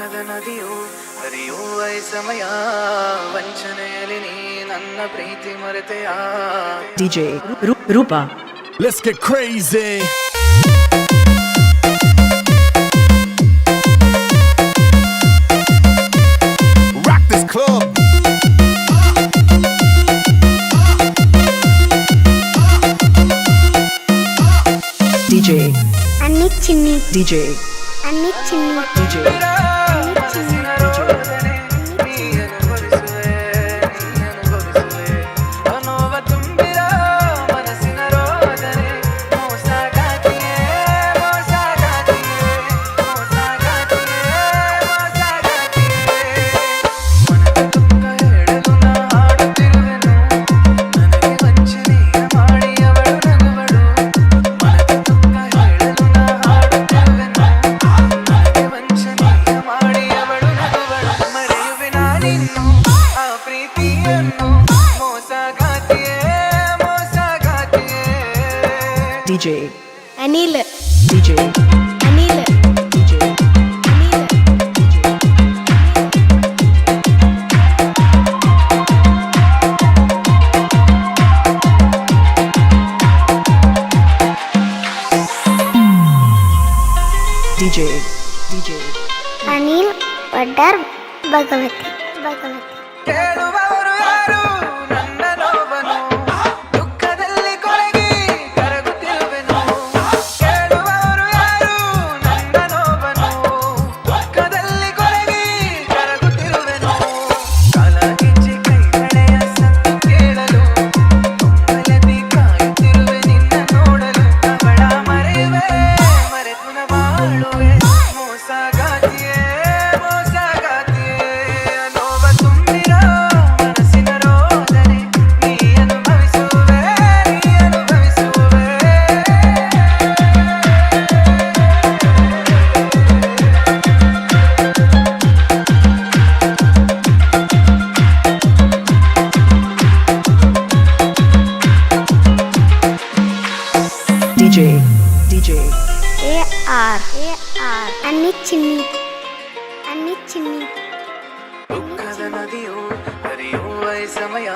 ದುಃಖದ ನದಿಯು ಹರಿಯುವ ಸಮಯ ವಂಚನೆಯಲ್ಲಿ ನೀ ನನ್ನ ಪ್ರೀತಿ ಮರೆತೆಯ DJ Rupa. Let's get crazy. Rock this club. DJ Anik Chinni DJ Anik Chinni DJ DJ Anil DJ Anil DJ Anil DJ DJ Anil Padar Bhagavati Bhagavati ಕೇಳುವವರು ಯಾರು ನನ್ನ ನೋವನ್ನು ದುಃಖದಲ್ಲಿ ಕೊರಗಿ ಕರಗುತ್ತಿರುವೆನು ಕೇಳುವವರು ಯಾರು ನನ್ನ ನೋವನ್ನು ದುಃಖದಲ್ಲಿ ಕೊರಗಿ ಕರಗುತ್ತಿರುವೆನು ಕಾಲಗಿಚ್ಚಿ ಕೈಗಳೆಯ ಸತ್ತು ಕೇಳಲು ತುಂಬಲದಿ ಕಾಯುತ್ತಿರುವೆ ನಿನ್ನ ನೋಡಲು ಅವಳ ಮರೆಯುವೆ ಮರೆತು ನ ಬಾಳುವೆ ಮೋಸಗಾತಿಯೇ ಮೋಸಗಾತಿಯೇ ನೋವ ತುಂಬಿರೋ ಮನಸ್ಸಿನ ರೋದನೆ ನೀ ಅನುಭವಿಸುವೆ ನೀ ಅನುಭವಿಸುವೆ DJ DJ A.R. Anik Chinni Anik Chinni ದುಃಖದ ನದಿಯು ಹರಿಯುವ ಸಮಯ